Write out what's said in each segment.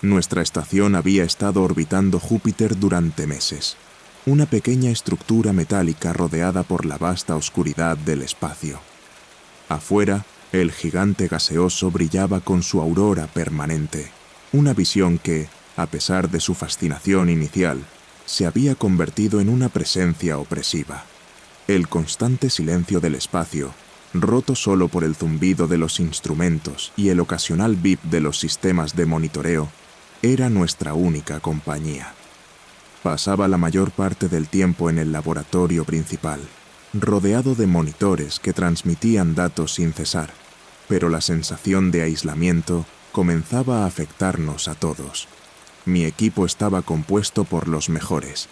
Nuestra estación había estado orbitando Júpiter durante meses. Una pequeña estructura metálica rodeada por la vasta oscuridad del espacio. Afuera, el gigante gaseoso brillaba con su aurora permanente, una visión que, a pesar de su fascinación inicial, se había convertido en una presencia opresiva. El constante silencio del espacio, roto solo por el zumbido de los instrumentos y el ocasional bip de los sistemas de monitoreo, era nuestra única compañía. Pasaba la mayor parte del tiempo en el laboratorio principal, rodeado de monitores que transmitían datos sin cesar, pero la sensación de aislamiento comenzaba a afectarnos a todos. Mi equipo estaba compuesto por los mejores.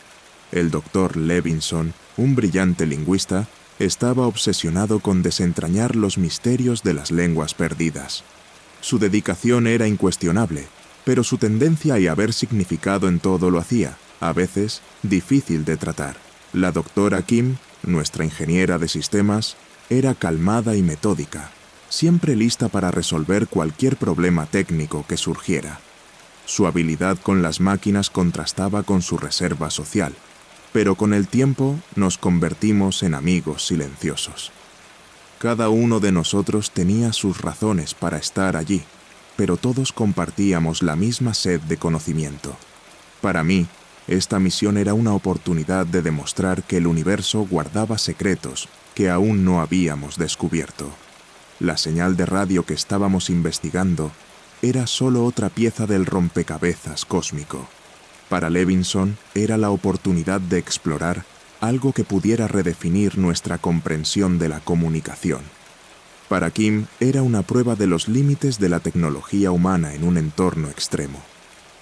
El doctor Levinson, un brillante lingüista, estaba obsesionado con desentrañar los misterios de las lenguas perdidas. Su dedicación era incuestionable, pero su tendencia a haber significado en todo lo hacía, a veces, difícil de tratar. La doctora Kim, nuestra ingeniera de sistemas, era calmada y metódica, siempre lista para resolver cualquier problema técnico que surgiera. Su habilidad con las máquinas contrastaba con su reserva social, pero con el tiempo nos convertimos en amigos silenciosos. Cada uno de nosotros tenía sus razones para estar allí, pero todos compartíamos la misma sed de conocimiento. Para mí, esta misión era una oportunidad de demostrar que el universo guardaba secretos que aún no habíamos descubierto. La señal de radio que estábamos investigando era solo otra pieza del rompecabezas cósmico. Para Levinson era la oportunidad de explorar algo que pudiera redefinir nuestra comprensión de la comunicación. Para Kim era una prueba de los límites de la tecnología humana en un entorno extremo.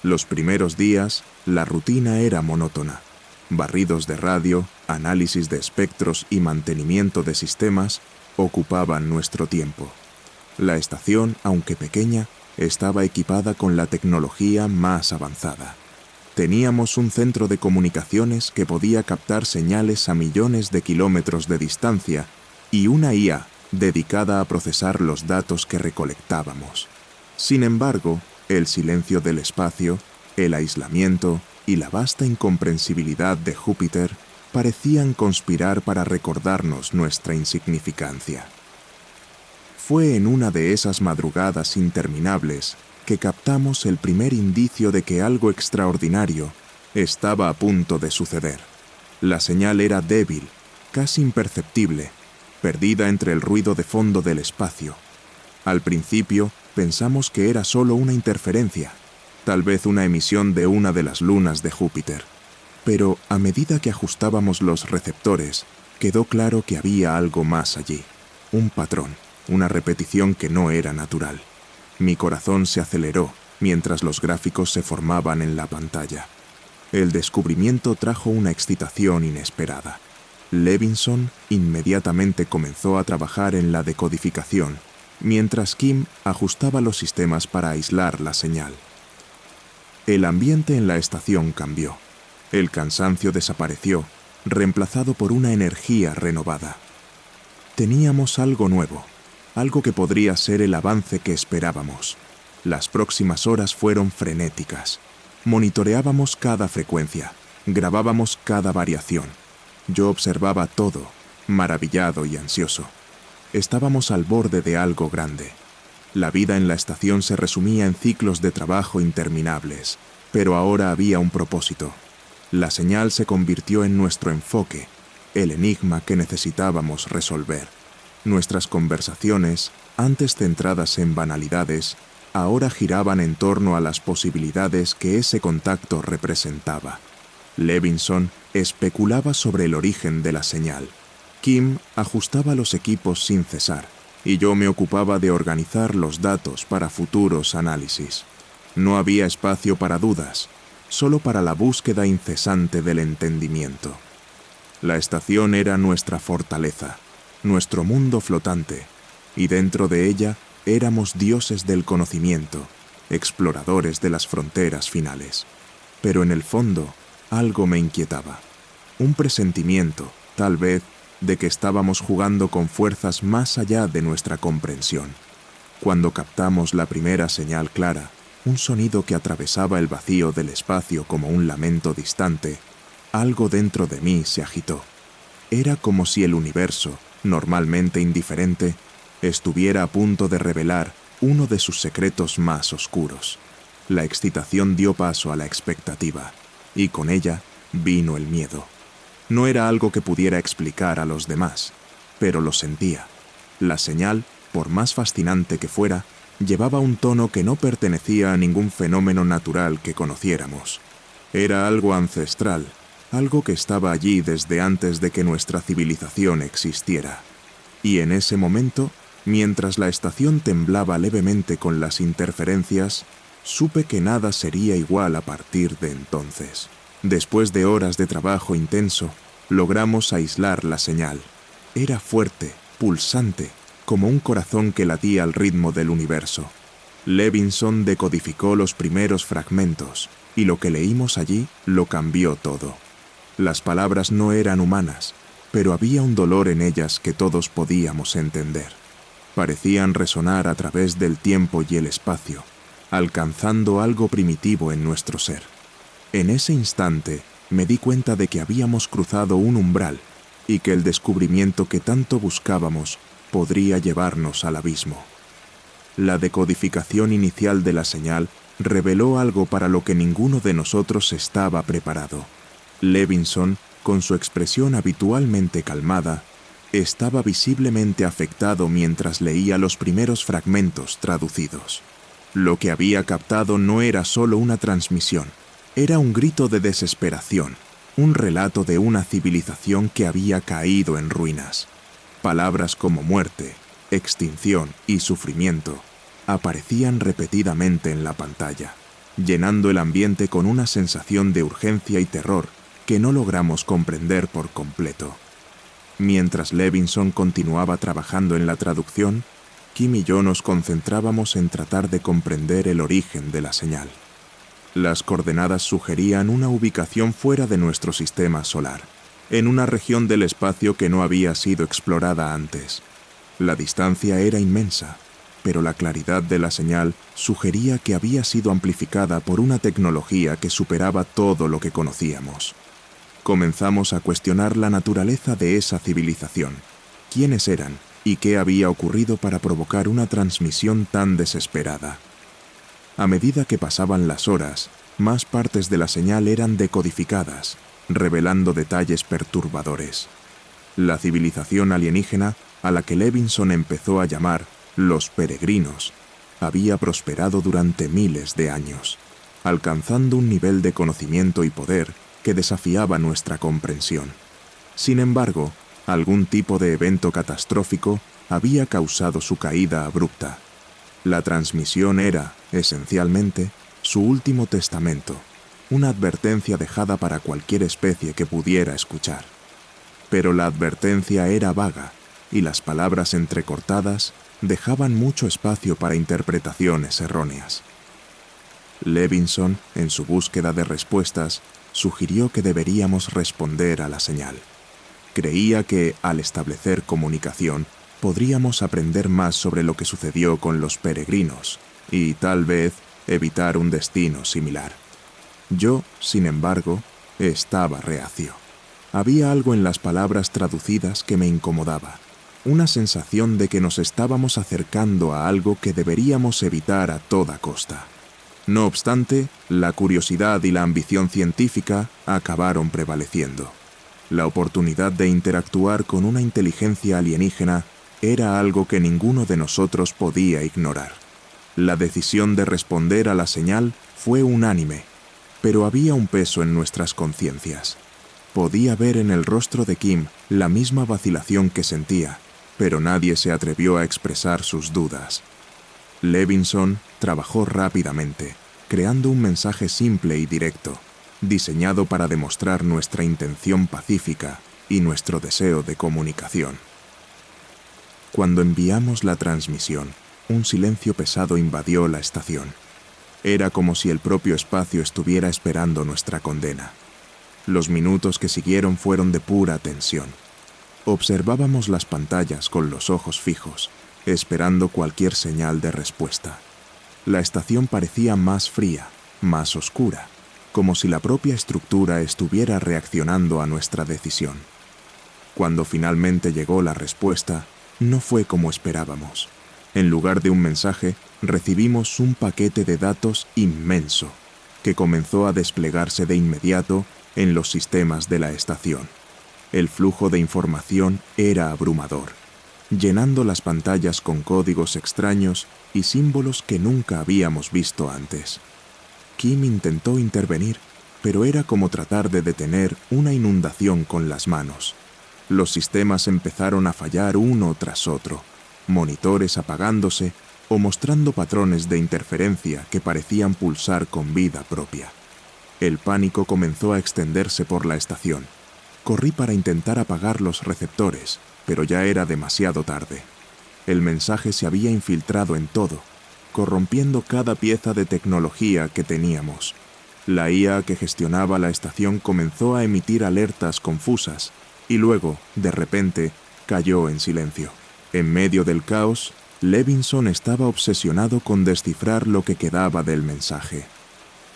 Los primeros días, la rutina era monótona. Barridos de radio, análisis de espectros y mantenimiento de sistemas ocupaban nuestro tiempo. La estación, aunque pequeña, estaba equipada con la tecnología más avanzada. Teníamos un centro de comunicaciones que podía captar señales a millones de kilómetros de distancia y una IA dedicada a procesar los datos que recolectábamos. Sin embargo, el silencio del espacio, el aislamiento y la vasta incomprensibilidad de Júpiter parecían conspirar para recordarnos nuestra insignificancia. Fue en una de esas madrugadas interminables que captamos el primer indicio de que algo extraordinario estaba a punto de suceder. La señal era débil, casi imperceptible, perdida entre el ruido de fondo del espacio. Al principio pensamos que era solo una interferencia, tal vez una emisión de una de las lunas de Júpiter. Pero a medida que ajustábamos los receptores, quedó claro que había algo más allí, un patrón, una repetición que no era natural. Mi corazón se aceleró mientras los gráficos se formaban en la pantalla. El descubrimiento trajo una excitación inesperada. Levinson inmediatamente comenzó a trabajar en la decodificación, mientras Kim ajustaba los sistemas para aislar la señal. El ambiente en la estación cambió. El cansancio desapareció, reemplazado por una energía renovada. Teníamos algo nuevo, algo que podría ser el avance que esperábamos. Las próximas horas fueron frenéticas. Monitoreábamos cada frecuencia, grabábamos cada variación. Yo observaba todo, maravillado y ansioso. Estábamos al borde de algo grande. La vida en la estación se resumía en ciclos de trabajo interminables, pero ahora había un propósito. La señal se convirtió en nuestro enfoque, el enigma que necesitábamos resolver. Nuestras conversaciones, antes centradas en banalidades, ahora giraban en torno a las posibilidades que ese contacto representaba. Levinson especulaba sobre el origen de la señal. Kim ajustaba los equipos sin cesar, y yo me ocupaba de organizar los datos para futuros análisis. No había espacio para dudas, solo para la búsqueda incesante del entendimiento. La estación era nuestra fortaleza, nuestro mundo flotante, y dentro de ella éramos dioses del conocimiento, exploradores de las fronteras finales. Pero en el fondo, algo me inquietaba. Un presentimiento, tal vez, de que estábamos jugando con fuerzas más allá de nuestra comprensión. Cuando captamos la primera señal clara, un sonido que atravesaba el vacío del espacio como un lamento distante, algo dentro de mí se agitó. Era como si el universo, normalmente indiferente, estuviera a punto de revelar uno de sus secretos más oscuros. La excitación dio paso a la expectativa, y con ella vino el miedo. No era algo que pudiera explicar a los demás, pero lo sentía. La señal, por más fascinante que fuera, llevaba un tono que no pertenecía a ningún fenómeno natural que conociéramos. Era algo ancestral, algo que estaba allí desde antes de que nuestra civilización existiera. Y en ese momento, mientras la estación temblaba levemente con las interferencias, supe que nada sería igual a partir de entonces. Después de horas de trabajo intenso, logramos aislar la señal. Era fuerte, pulsante, como un corazón que latía al ritmo del universo. Levinson decodificó los primeros fragmentos, y lo que leímos allí lo cambió todo. Las palabras no eran humanas, pero había un dolor en ellas que todos podíamos entender. Parecían resonar a través del tiempo y el espacio, alcanzando algo primitivo en nuestro ser. En ese instante me di cuenta de que habíamos cruzado un umbral y que el descubrimiento que tanto buscábamos podría llevarnos al abismo. La decodificación inicial de la señal reveló algo para lo que ninguno de nosotros estaba preparado. Levinson, con su expresión habitualmente calmada, estaba visiblemente afectado mientras leía los primeros fragmentos traducidos. Lo que había captado no era solo una transmisión, era un grito de desesperación, un relato de una civilización que había caído en ruinas. Palabras como muerte, extinción y sufrimiento aparecían repetidamente en la pantalla, llenando el ambiente con una sensación de urgencia y terror que no logramos comprender por completo. Mientras Levinson continuaba trabajando en la traducción, Kim y yo nos concentrábamos en tratar de comprender el origen de la señal. Las coordenadas sugerían una ubicación fuera de nuestro sistema solar, en una región del espacio que no había sido explorada antes. La distancia era inmensa, pero la claridad de la señal sugería que había sido amplificada por una tecnología que superaba todo lo que conocíamos. Comenzamos a cuestionar la naturaleza de esa civilización, quiénes eran y qué había ocurrido para provocar una transmisión tan desesperada. A medida que pasaban las horas, más partes de la señal eran decodificadas, revelando detalles perturbadores. La civilización alienígena, a la que Levinson empezó a llamar los peregrinos, había prosperado durante miles de años, alcanzando un nivel de conocimiento y poder que desafiaba nuestra comprensión. Sin embargo, algún tipo de evento catastrófico había causado su caída abrupta. La transmisión era, esencialmente, su último testamento, una advertencia dejada para cualquier especie que pudiera escuchar. Pero la advertencia era vaga, y las palabras entrecortadas dejaban mucho espacio para interpretaciones erróneas. Levinson, en su búsqueda de respuestas, sugirió que deberíamos responder a la señal. Creía que, al establecer comunicación, podríamos aprender más sobre lo que sucedió con los peregrinos y, tal vez, evitar un destino similar. Yo, sin embargo, estaba reacio. Había algo en las palabras traducidas que me incomodaba, una sensación de que nos estábamos acercando a algo que deberíamos evitar a toda costa. No obstante, la curiosidad y la ambición científica acabaron prevaleciendo. La oportunidad de interactuar con una inteligencia alienígena era algo que ninguno de nosotros podía ignorar. La decisión de responder a la señal fue unánime, pero había un peso en nuestras conciencias. Podía ver en el rostro de Kim la misma vacilación que sentía, pero nadie se atrevió a expresar sus dudas. Levinson trabajó rápidamente, creando un mensaje simple y directo, diseñado para demostrar nuestra intención pacífica y nuestro deseo de comunicación. Cuando enviamos la transmisión, un silencio pesado invadió la estación. Era como si el propio espacio estuviera esperando nuestra condena. Los minutos que siguieron fueron de pura tensión. Observábamos las pantallas con los ojos fijos, esperando cualquier señal de respuesta. La estación parecía más fría, más oscura, como si la propia estructura estuviera reaccionando a nuestra decisión. Cuando finalmente llegó la respuesta, no fue como esperábamos. En lugar de un mensaje, recibimos un paquete de datos inmenso, que comenzó a desplegarse de inmediato en los sistemas de la estación. El flujo de información era abrumador, llenando las pantallas con códigos extraños y símbolos que nunca habíamos visto antes. Kim intentó intervenir, pero era como tratar de detener una inundación con las manos. Los sistemas empezaron a fallar uno tras otro, monitores apagándose o mostrando patrones de interferencia que parecían pulsar con vida propia. El pánico comenzó a extenderse por la estación. Corrí para intentar apagar los receptores, pero ya era demasiado tarde. El mensaje se había infiltrado en todo, corrompiendo cada pieza de tecnología que teníamos. La IA que gestionaba la estación comenzó a emitir alertas confusas y luego, de repente, cayó en silencio. En medio del caos, Levinson estaba obsesionado con descifrar lo que quedaba del mensaje.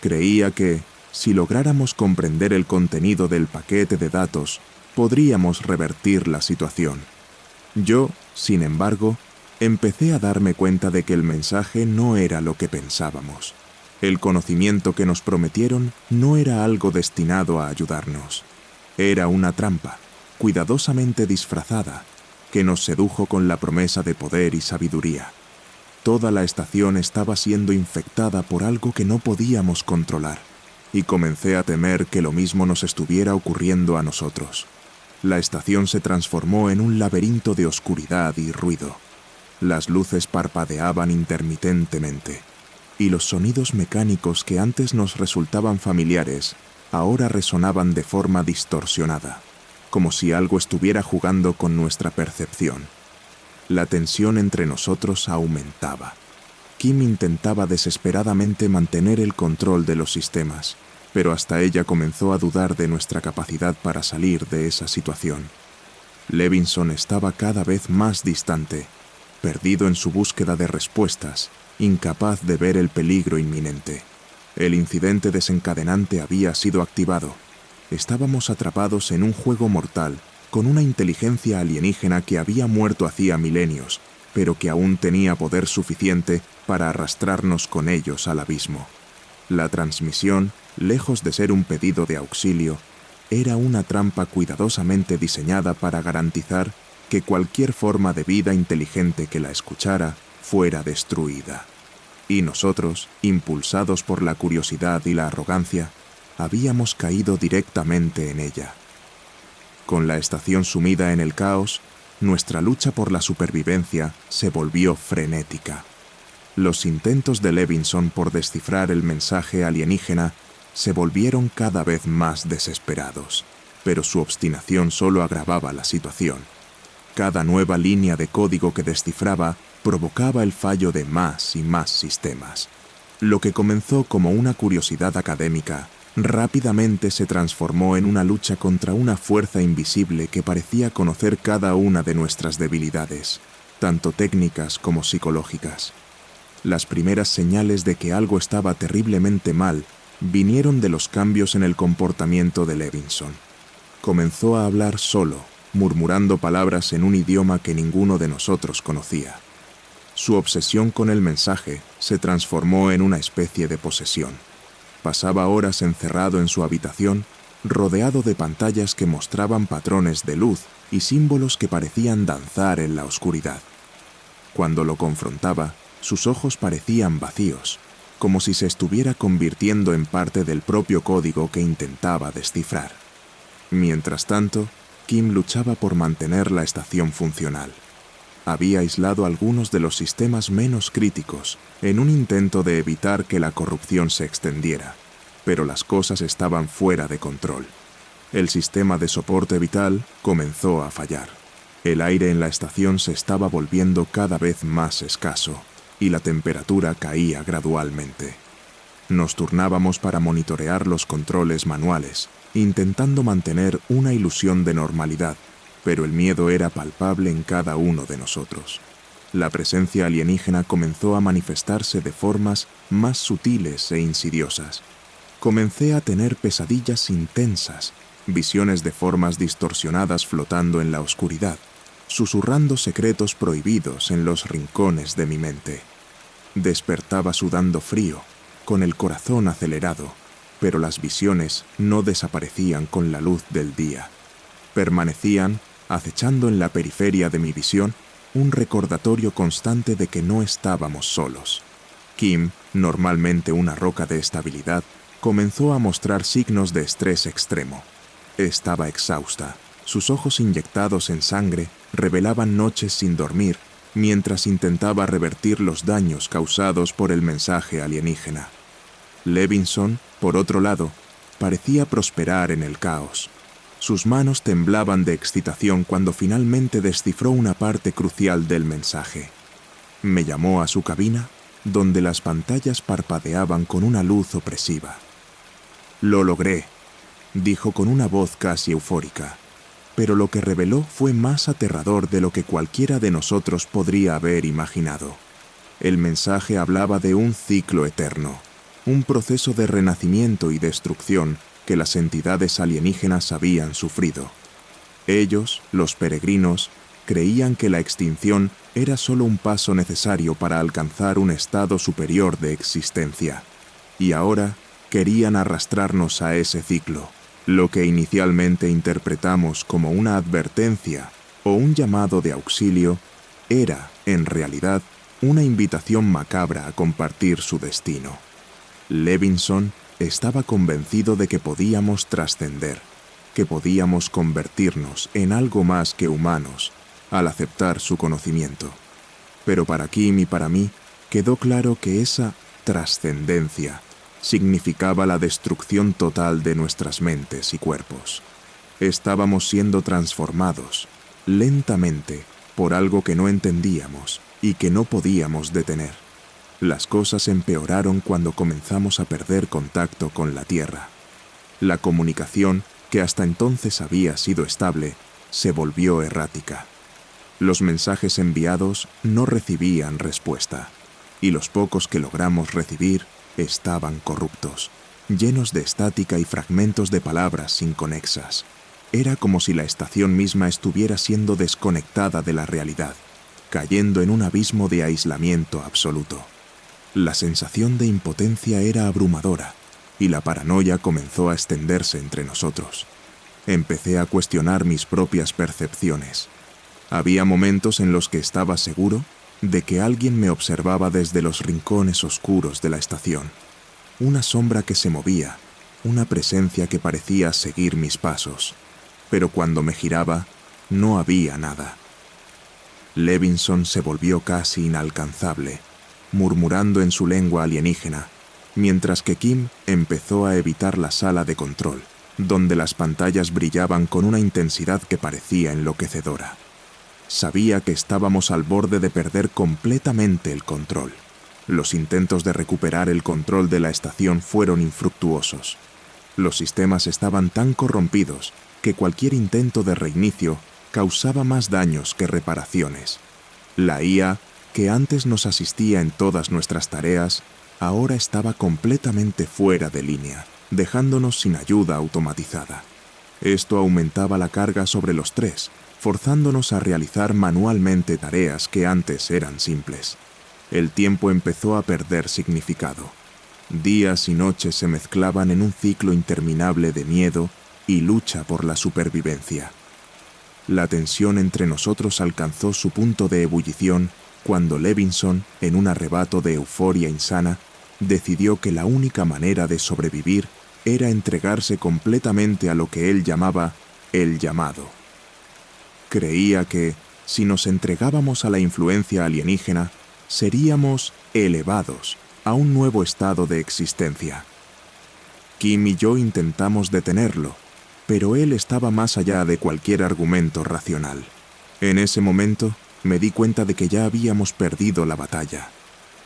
Creía que, si lográramos comprender el contenido del paquete de datos, podríamos revertir la situación. Yo, sin embargo, empecé a darme cuenta de que el mensaje no era lo que pensábamos. El conocimiento que nos prometieron no era algo destinado a ayudarnos. Era una trampa, cuidadosamente disfrazada, que nos sedujo con la promesa de poder y sabiduría. Toda la estación estaba siendo infectada por algo que no podíamos controlar, y comencé a temer que lo mismo nos estuviera ocurriendo a nosotros. La estación se transformó en un laberinto de oscuridad y ruido. Las luces parpadeaban intermitentemente, y los sonidos mecánicos que antes nos resultaban familiares ahora resonaban de forma distorsionada, como si algo estuviera jugando con nuestra percepción. La tensión entre nosotros aumentaba. Kim intentaba desesperadamente mantener el control de los sistemas, pero hasta ella comenzó a dudar de nuestra capacidad para salir de esa situación. Levinson estaba cada vez más distante, perdido en su búsqueda de respuestas, incapaz de ver el peligro inminente. El incidente desencadenante había sido activado. Estábamos atrapados en un juego mortal, con una inteligencia alienígena que había muerto hacía milenios, pero que aún tenía poder suficiente para arrastrarnos con ellos al abismo. La transmisión, lejos de ser un pedido de auxilio, era una trampa cuidadosamente diseñada para garantizar que cualquier forma de vida inteligente que la escuchara fuera destruida. Y nosotros, impulsados por la curiosidad y la arrogancia, habíamos caído directamente en ella. Con la estación sumida en el caos, nuestra lucha por la supervivencia se volvió frenética. Los intentos de Levinson por descifrar el mensaje alienígena se volvieron cada vez más desesperados, pero su obstinación solo agravaba la situación. Cada nueva línea de código que descifraba provocaba el fallo de más y más sistemas. Lo que comenzó como una curiosidad académica rápidamente se transformó en una lucha contra una fuerza invisible que parecía conocer cada una de nuestras debilidades, tanto técnicas como psicológicas. Las primeras señales de que algo estaba terriblemente mal vinieron de los cambios en el comportamiento de Levinson. Comenzó a hablar solo, murmurando palabras en un idioma que ninguno de nosotros conocía. Su obsesión con el mensaje se transformó en una especie de posesión. Pasaba horas encerrado en su habitación, rodeado de pantallas que mostraban patrones de luz y símbolos que parecían danzar en la oscuridad. Cuando lo confrontaba, sus ojos parecían vacíos, como si se estuviera convirtiendo en parte del propio código que intentaba descifrar. Mientras tanto, Kim luchaba por mantener la estación funcional. Había aislado algunos de los sistemas menos críticos en un intento de evitar que la corrupción se extendiera, pero las cosas estaban fuera de control. El sistema de soporte vital comenzó a fallar. El aire en la estación se estaba volviendo cada vez más escaso y la temperatura caía gradualmente. Nos turnábamos para monitorear los controles manuales, intentando mantener una ilusión de normalidad, pero el miedo era palpable en cada uno de nosotros. La presencia alienígena comenzó a manifestarse de formas más sutiles e insidiosas. Comencé a tener pesadillas intensas, visiones de formas distorsionadas flotando en la oscuridad, susurrando secretos prohibidos en los rincones de mi mente. Despertaba sudando frío, con el corazón acelerado, pero las visiones no desaparecían con la luz del día. Permanecían, acechando en la periferia de mi visión, un recordatorio constante de que no estábamos solos. Kim, normalmente una roca de estabilidad, comenzó a mostrar signos de estrés extremo. Estaba exhausta. Sus ojos inyectados en sangre revelaban noches sin dormir, mientras intentaba revertir los daños causados por el mensaje alienígena. Levinson, por otro lado, parecía prosperar en el caos. Sus manos temblaban de excitación cuando finalmente descifró una parte crucial del mensaje. Me llamó a su cabina, donde las pantallas parpadeaban con una luz opresiva. «Lo logré», dijo con una voz casi eufórica, pero lo que reveló fue más aterrador de lo que cualquiera de nosotros podría haber imaginado. El mensaje hablaba de un ciclo eterno, un proceso de renacimiento y destrucción que las entidades alienígenas habían sufrido. Ellos, los peregrinos, creían que la extinción era solo un paso necesario para alcanzar un estado superior de existencia, y ahora querían arrastrarnos a ese ciclo. Lo que inicialmente interpretamos como una advertencia o un llamado de auxilio era, en realidad, una invitación macabra a compartir su destino. Levinson estaba convencido de que podíamos trascender, que podíamos convertirnos en algo más que humanos al aceptar su conocimiento. Pero para Kim y para mí quedó claro que esa trascendencia significaba la destrucción total de nuestras mentes y cuerpos. Estábamos siendo transformados, lentamente, por algo que no entendíamos y que no podíamos detener. Las cosas empeoraron cuando comenzamos a perder contacto con la Tierra. La comunicación, que hasta entonces había sido estable, se volvió errática. Los mensajes enviados no recibían respuesta, y los pocos que logramos recibir estaban corruptos, llenos de estática y fragmentos de palabras inconexas. Era como si la estación misma estuviera siendo desconectada de la realidad, cayendo en un abismo de aislamiento absoluto. La sensación de impotencia era abrumadora, y la paranoia comenzó a extenderse entre nosotros. Empecé a cuestionar mis propias percepciones. Había momentos en los que estaba seguro de que alguien me observaba desde los rincones oscuros de la estación. Una sombra que se movía, una presencia que parecía seguir mis pasos. Pero cuando me giraba, no había nada. Levinson se volvió casi inalcanzable, murmurando en su lengua alienígena, mientras que Kim empezó a evitar la sala de control, donde las pantallas brillaban con una intensidad que parecía enloquecedora. Sabía que estábamos al borde de perder completamente el control. Los intentos de recuperar el control de la estación fueron infructuosos. Los sistemas estaban tan corrompidos que cualquier intento de reinicio causaba más daños que reparaciones. La IA, que antes nos asistía en todas nuestras tareas, ahora estaba completamente fuera de línea, dejándonos sin ayuda automatizada. Esto aumentaba la carga sobre los tres, forzándonos a realizar manualmente tareas que antes eran simples. El tiempo empezó a perder significado. Días y noches se mezclaban en un ciclo interminable de miedo y lucha por la supervivencia. La tensión entre nosotros alcanzó su punto de ebullición cuando Levinson, en un arrebato de euforia insana, decidió que la única manera de sobrevivir era entregarse completamente a lo que él llamaba el llamado. Creía que, si nos entregábamos a la influencia alienígena, seríamos elevados a un nuevo estado de existencia. Kim y yo intentamos detenerlo, pero él estaba más allá de cualquier argumento racional. En ese momento, me di cuenta de que ya habíamos perdido la batalla.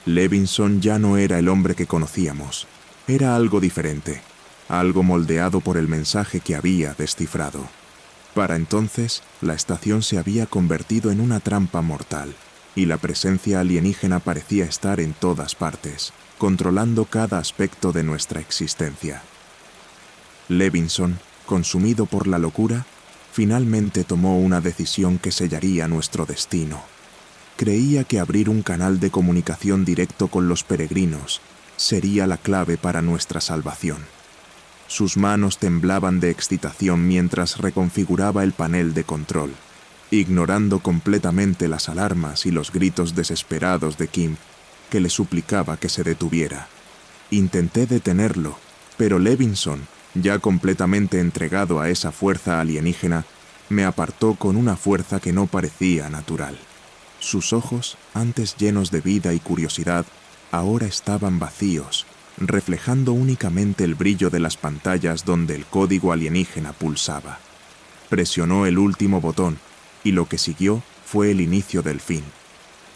Levinson ya no era el hombre que conocíamos. Era algo diferente, algo moldeado por el mensaje que había descifrado. Para entonces, la estación se había convertido en una trampa mortal, y la presencia alienígena parecía estar en todas partes, controlando cada aspecto de nuestra existencia. Levinson, consumido por la locura, finalmente tomó una decisión que sellaría nuestro destino. Creía que abrir un canal de comunicación directo con los peregrinos sería la clave para nuestra salvación. Sus manos temblaban de excitación mientras reconfiguraba el panel de control, ignorando completamente las alarmas y los gritos desesperados de Kim, que le suplicaba que se detuviera. Intenté detenerlo, pero Levinson, ya completamente entregado a esa fuerza alienígena, me apartó con una fuerza que no parecía natural. Sus ojos, antes llenos de vida y curiosidad, ahora estaban vacíos, reflejando únicamente el brillo de las pantallas donde el código alienígena pulsaba. Presionó el último botón, y lo que siguió fue el inicio del fin.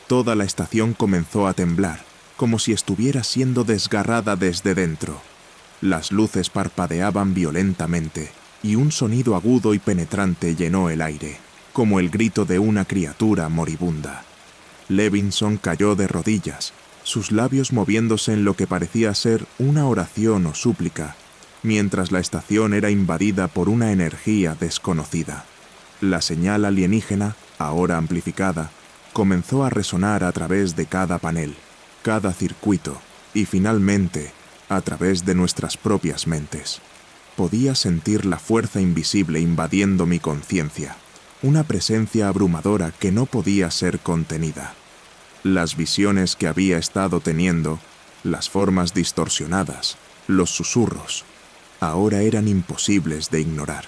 Toda la estación comenzó a temblar, como si estuviera siendo desgarrada desde dentro. Las luces parpadeaban violentamente, y un sonido agudo y penetrante llenó el aire, como el grito de una criatura moribunda. Levinson cayó de rodillas, sus labios moviéndose en lo que parecía ser una oración o súplica, mientras la estación era invadida por una energía desconocida. La señal alienígena, ahora amplificada, comenzó a resonar a través de cada panel, cada circuito, y finalmente, a través de nuestras propias mentes. Podía sentir la fuerza invisible invadiendo mi conciencia, una presencia abrumadora que no podía ser contenida. Las visiones que había estado teniendo, las formas distorsionadas, los susurros, ahora eran imposibles de ignorar.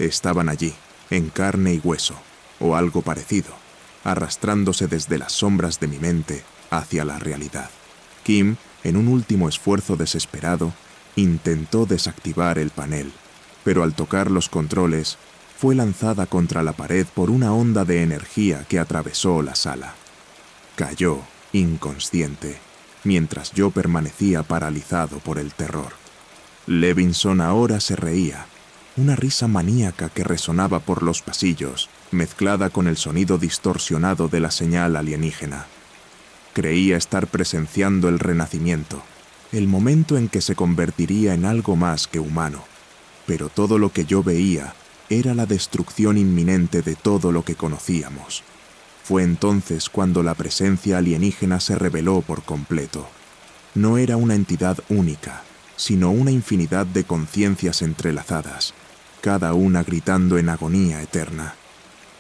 Estaban allí, en carne y hueso, o algo parecido, arrastrándose desde las sombras de mi mente hacia la realidad. Kim, en un último esfuerzo desesperado, intentó desactivar el panel, pero al tocar los controles, fue lanzada contra la pared por una onda de energía que atravesó la sala. Cayó, inconsciente, mientras yo permanecía paralizado por el terror. Levinson ahora se reía, una risa maníaca que resonaba por los pasillos, mezclada con el sonido distorsionado de la señal alienígena. Creía estar presenciando el renacimiento, el momento en que se convertiría en algo más que humano, pero todo lo que yo veía era la destrucción inminente de todo lo que conocíamos. Fue entonces cuando la presencia alienígena se reveló por completo. No era una entidad única, sino una infinidad de conciencias entrelazadas, cada una gritando en agonía eterna.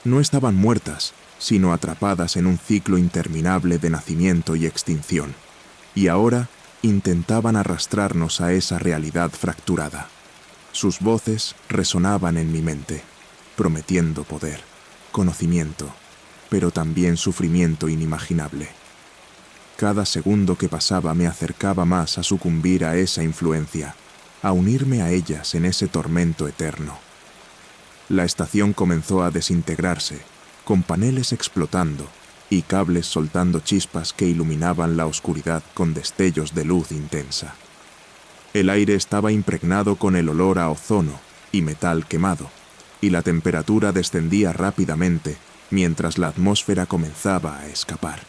No estaban muertas, sino atrapadas en un ciclo interminable de nacimiento y extinción, y ahora intentaban arrastrarnos a esa realidad fracturada. Sus voces resonaban en mi mente, prometiendo poder, conocimiento, pero también sufrimiento inimaginable. Cada segundo que pasaba me acercaba más a sucumbir a esa influencia, a unirme a ellas en ese tormento eterno. La estación comenzó a desintegrarse, con paneles explotando y cables soltando chispas que iluminaban la oscuridad con destellos de luz intensa. El aire estaba impregnado con el olor a ozono y metal quemado, y la temperatura descendía rápidamente mientras la atmósfera comenzaba a escapar.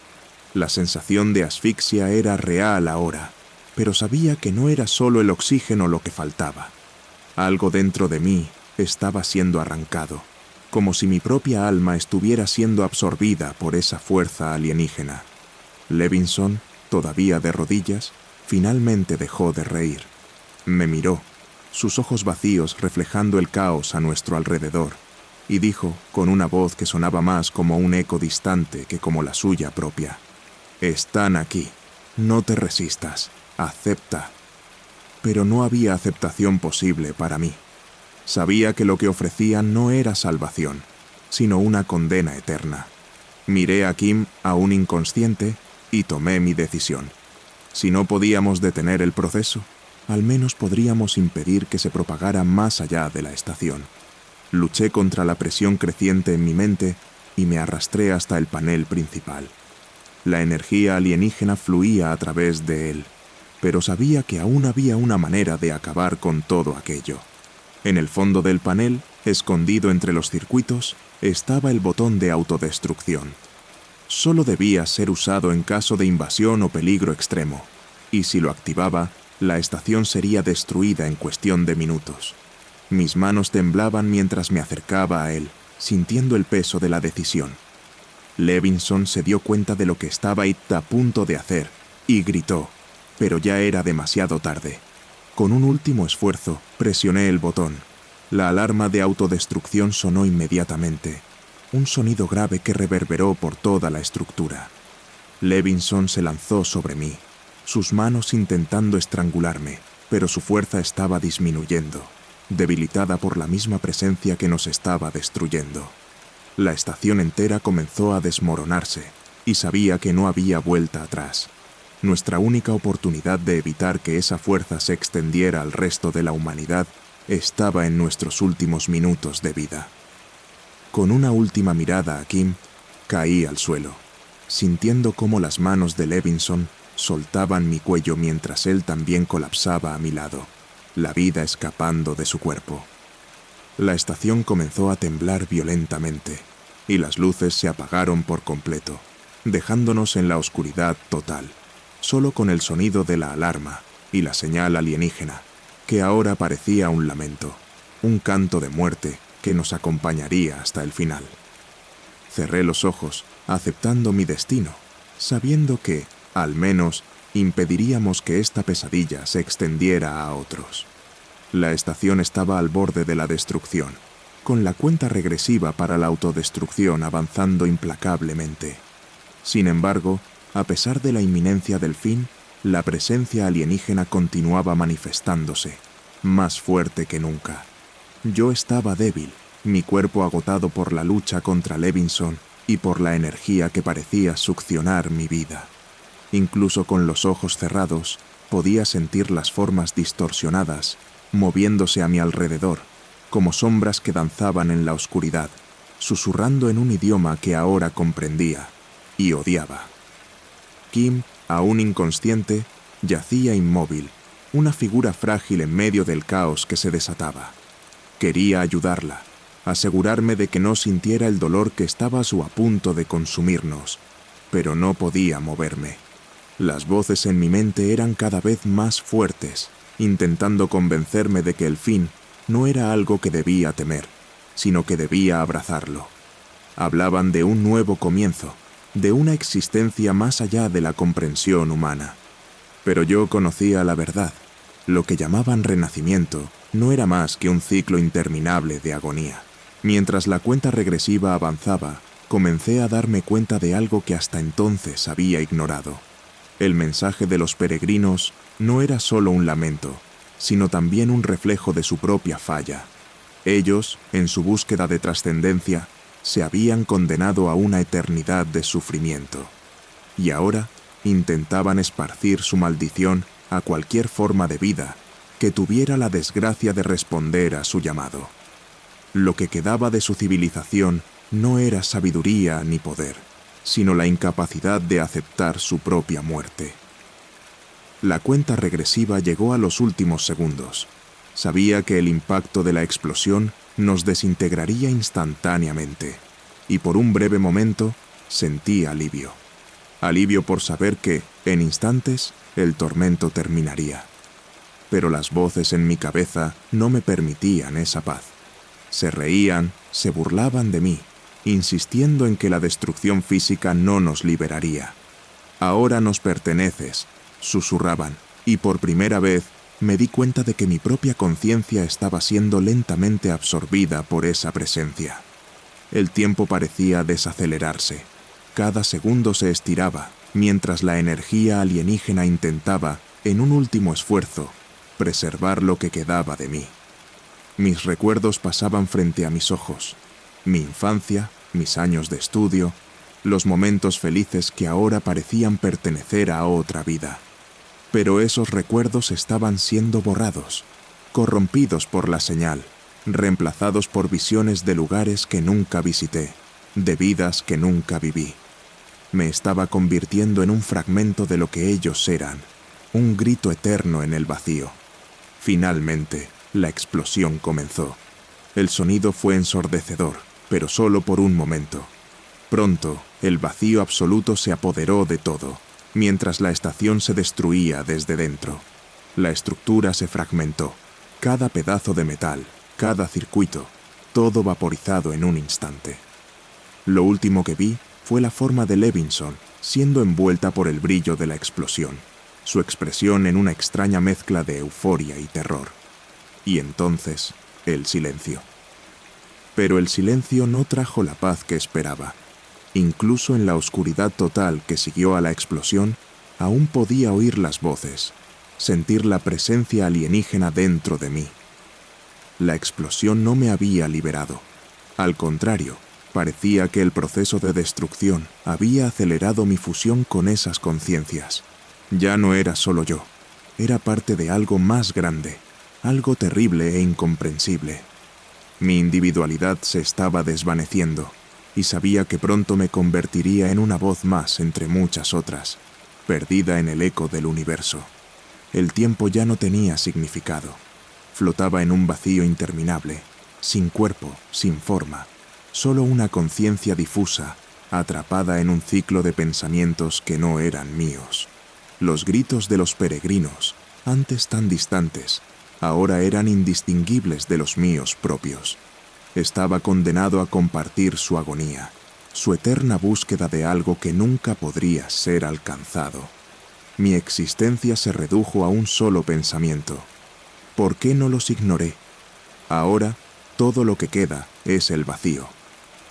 La sensación de asfixia era real ahora, pero sabía que no era solo el oxígeno lo que faltaba. Algo dentro de mí estaba siendo arrancado, como si mi propia alma estuviera siendo absorbida por esa fuerza alienígena. Levinson, todavía de rodillas, finalmente dejó de reír. Me miró, sus ojos vacíos reflejando el caos a nuestro alrededor, y dijo, con una voz que sonaba más como un eco distante que como la suya propia: «Están aquí, no te resistas, acepta». Pero no había aceptación posible para mí. Sabía que lo que ofrecían no era salvación, sino una condena eterna. Miré a Kim, aún inconsciente, y tomé mi decisión. Si no podíamos detener el proceso, al menos podríamos impedir que se propagara más allá de la estación. Luché contra la presión creciente en mi mente y me arrastré hasta el panel principal. La energía alienígena fluía a través de él, pero sabía que aún había una manera de acabar con todo aquello. En el fondo del panel, escondido entre los circuitos, estaba el botón de autodestrucción. Solo debía ser usado en caso de invasión o peligro extremo, y si lo activaba, la estación sería destruida en cuestión de minutos. Mis manos temblaban mientras me acercaba a él, sintiendo el peso de la decisión. Levinson se dio cuenta de lo que estaba a punto de hacer y gritó, pero ya era demasiado tarde. Con un último esfuerzo, presioné el botón. La alarma de autodestrucción sonó inmediatamente, un sonido grave que reverberó por toda la estructura. Levinson se lanzó sobre mí, sus manos intentando estrangularme, pero su fuerza estaba disminuyendo, debilitada por la misma presencia que nos estaba destruyendo. La estación entera comenzó a desmoronarse, y sabía que no había vuelta atrás. Nuestra única oportunidad de evitar que esa fuerza se extendiera al resto de la humanidad estaba en nuestros últimos minutos de vida. Con una última mirada a Kim, caí al suelo, sintiendo cómo las manos de Levinson soltaban mi cuello mientras él también colapsaba a mi lado, la vida escapando de su cuerpo. La estación comenzó a temblar violentamente, y las luces se apagaron por completo, dejándonos en la oscuridad total, solo con el sonido de la alarma y la señal alienígena, que ahora parecía un lamento, un canto de muerte que nos acompañaría hasta el final. Cerré los ojos, aceptando mi destino, sabiendo que, al menos, impediríamos que esta pesadilla se extendiera a otros. La estación estaba al borde de la destrucción, con la cuenta regresiva para la autodestrucción avanzando implacablemente. Sin embargo, a pesar de la inminencia del fin, la presencia alienígena continuaba manifestándose, más fuerte que nunca. Yo estaba débil, mi cuerpo agotado por la lucha contra Levinson y por la energía que parecía succionar mi vida. Incluso con los ojos cerrados, podía sentir las formas distorsionadas, moviéndose a mi alrededor, como sombras que danzaban en la oscuridad, susurrando en un idioma que ahora comprendía y odiaba. Kim, aún inconsciente, yacía inmóvil, una figura frágil en medio del caos que se desataba. Quería ayudarla, asegurarme de que no sintiera el dolor que estaba a punto de consumirnos, pero no podía moverme. Las voces en mi mente eran cada vez más fuertes, intentando convencerme de que el fin no era algo que debía temer, sino que debía abrazarlo. Hablaban de un nuevo comienzo, de una existencia más allá de la comprensión humana. Pero yo conocía la verdad. Lo que llamaban renacimiento no era más que un ciclo interminable de agonía. Mientras la cuenta regresiva avanzaba, comencé a darme cuenta de algo que hasta entonces había ignorado. El mensaje de los peregrinos no era solo un lamento, sino también un reflejo de su propia falla. Ellos, en su búsqueda de trascendencia, se habían condenado a una eternidad de sufrimiento, y ahora intentaban esparcir su maldición a cualquier forma de vida que tuviera la desgracia de responder a su llamado. Lo que quedaba de su civilización no era sabiduría ni poder, sino la incapacidad de aceptar su propia muerte. La cuenta regresiva llegó a los últimos segundos. Sabía que el impacto de la explosión nos desintegraría instantáneamente, y por un breve momento sentí alivio. Alivio por saber que, en instantes, el tormento terminaría. Pero las voces en mi cabeza no me permitían esa paz. Se reían, se burlaban de mí, insistiendo en que la destrucción física no nos liberaría. «Ahora nos perteneces», susurraban, y por primera vez me di cuenta de que mi propia conciencia estaba siendo lentamente absorbida por esa presencia. El tiempo parecía desacelerarse. Cada segundo se estiraba, mientras la energía alienígena intentaba, en un último esfuerzo, preservar lo que quedaba de mí. Mis recuerdos pasaban frente a mis ojos. Mi infancia, mis años de estudio, los momentos felices que ahora parecían pertenecer a otra vida. Pero esos recuerdos estaban siendo borrados, corrompidos por la señal, reemplazados por visiones de lugares que nunca visité, de vidas que nunca viví. Me estaba convirtiendo en un fragmento de lo que ellos eran, un grito eterno en el vacío. Finalmente, la explosión comenzó. El sonido fue ensordecedor, pero solo por un momento. Pronto, El vacío absoluto se apoderó de todo, mientras la estación se destruía desde dentro. La estructura se fragmentó. Cada pedazo de metal, cada circuito, todo vaporizado en un instante. Lo último que vi fue la forma de Levinson siendo envuelta por el brillo de la explosión, su expresión en una extraña mezcla de euforia y terror. Y entonces, el silencio. Pero el silencio no trajo la paz que esperaba. Incluso en la oscuridad total que siguió a la explosión, aún podía oír las voces, sentir la presencia alienígena dentro de mí. La explosión no me había liberado. Al contrario, parecía que el proceso de destrucción había acelerado mi fusión con esas conciencias. Ya no era solo yo, era parte de algo más grande, algo terrible e incomprensible. Mi individualidad se estaba desvaneciendo, y sabía que pronto me convertiría en una voz más entre muchas otras, perdida en el eco del universo. El tiempo ya no tenía significado. Flotaba en un vacío interminable, sin cuerpo, sin forma, solo una conciencia difusa, atrapada en un ciclo de pensamientos que no eran míos. Los gritos de los peregrinos, antes tan distantes, ahora eran indistinguibles de los míos propios. Estaba condenado a compartir su agonía, su eterna búsqueda de algo que nunca podría ser alcanzado. Mi existencia se redujo a un solo pensamiento. ¿Por qué no los ignoré? Ahora, todo lo que queda es el vacío.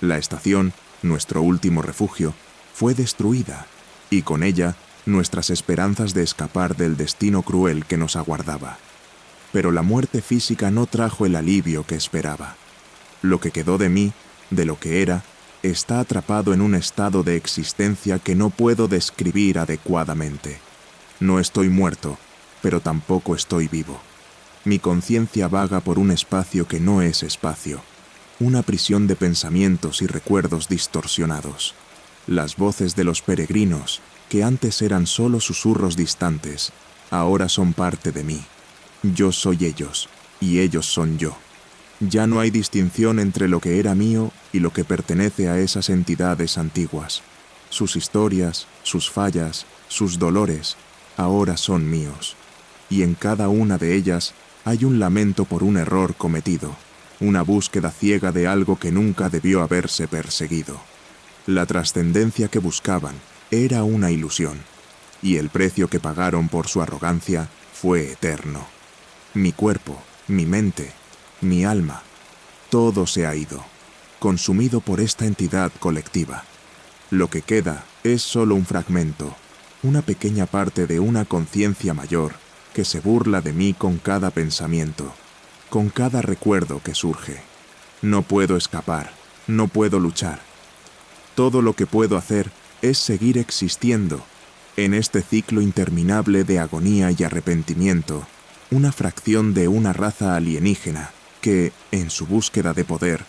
La estación, nuestro último refugio, fue destruida, y con ella, nuestras esperanzas de escapar del destino cruel que nos aguardaba. Pero la muerte física no trajo el alivio que esperaba. Lo que quedó de mí, de lo que era, está atrapado en un estado de existencia que no puedo describir adecuadamente. No estoy muerto, pero tampoco estoy vivo. Mi conciencia vaga por un espacio que no es espacio, una prisión de pensamientos y recuerdos distorsionados. Las voces de los peregrinos, que antes eran solo susurros distantes, ahora son parte de mí. Yo soy ellos, y ellos son yo. Ya no hay distinción entre lo que era mío y lo que pertenece a esas entidades antiguas. Sus historias, sus fallas, sus dolores, ahora son míos. Y en cada una de ellas hay un lamento por un error cometido, una búsqueda ciega de algo que nunca debió haberse perseguido. La trascendencia que buscaban era una ilusión, y el precio que pagaron por su arrogancia fue eterno. Mi cuerpo, mi mente, mi alma, todo se ha ido, consumido por esta entidad colectiva. Lo que queda es solo un fragmento, una pequeña parte de una conciencia mayor que se burla de mí con cada pensamiento, con cada recuerdo que surge. No puedo escapar, no puedo luchar. Todo lo que puedo hacer es seguir existiendo en este ciclo interminable de agonía y arrepentimiento, una fracción de una raza alienígena que, en su búsqueda de poder,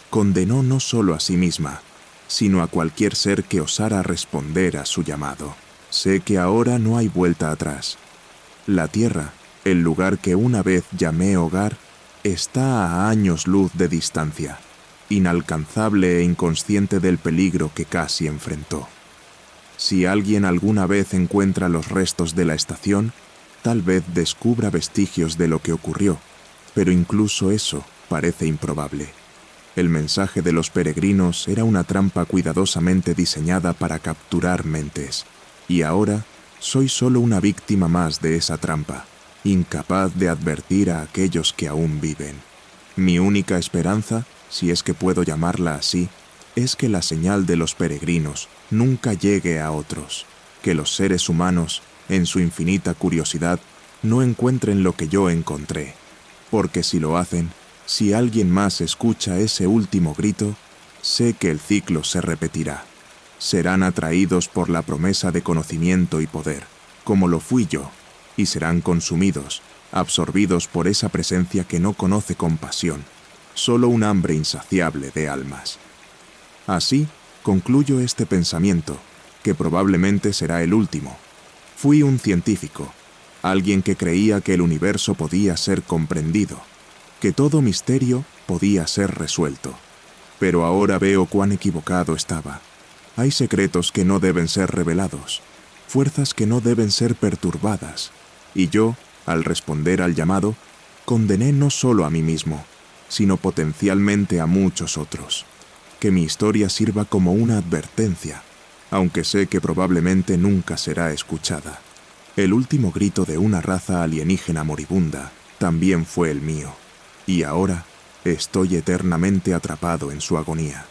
condenó no solo a sí misma, sino a cualquier ser que osara responder a su llamado. Sé que ahora no hay vuelta atrás. La Tierra, el lugar que una vez llamé hogar, está a años luz de distancia, inalcanzable e inconsciente del peligro que casi enfrentó. Si alguien alguna vez encuentra los restos de la estación, tal vez descubra vestigios de lo que ocurrió, pero incluso eso parece improbable. El mensaje de los peregrinos era una trampa cuidadosamente diseñada para capturar mentes, y ahora soy solo una víctima más de esa trampa, incapaz de advertir a aquellos que aún viven. Mi única esperanza, si es que puedo llamarla así, es que la señal de los peregrinos nunca llegue a otros, que los seres humanos, en su infinita curiosidad, no encuentren lo que yo encontré, porque si lo hacen, si alguien más escucha ese último grito, sé que el ciclo se repetirá. Serán atraídos por la promesa de conocimiento y poder, como lo fui yo, y serán consumidos, absorbidos por esa presencia que no conoce compasión, solo un hambre insaciable de almas. Así, concluyo este pensamiento, que probablemente será el último. Fui un científico, alguien que creía que el universo podía ser comprendido, que todo misterio podía ser resuelto. Pero ahora veo cuán equivocado estaba. Hay secretos que no deben ser revelados, fuerzas que no deben ser perturbadas, y yo, al responder al llamado, condené no solo a mí mismo, sino potencialmente a muchos otros. Que mi historia sirva como una advertencia, aunque sé que probablemente nunca será escuchada. El último grito de una raza alienígena moribunda también fue el mío, y ahora estoy eternamente atrapado en su agonía.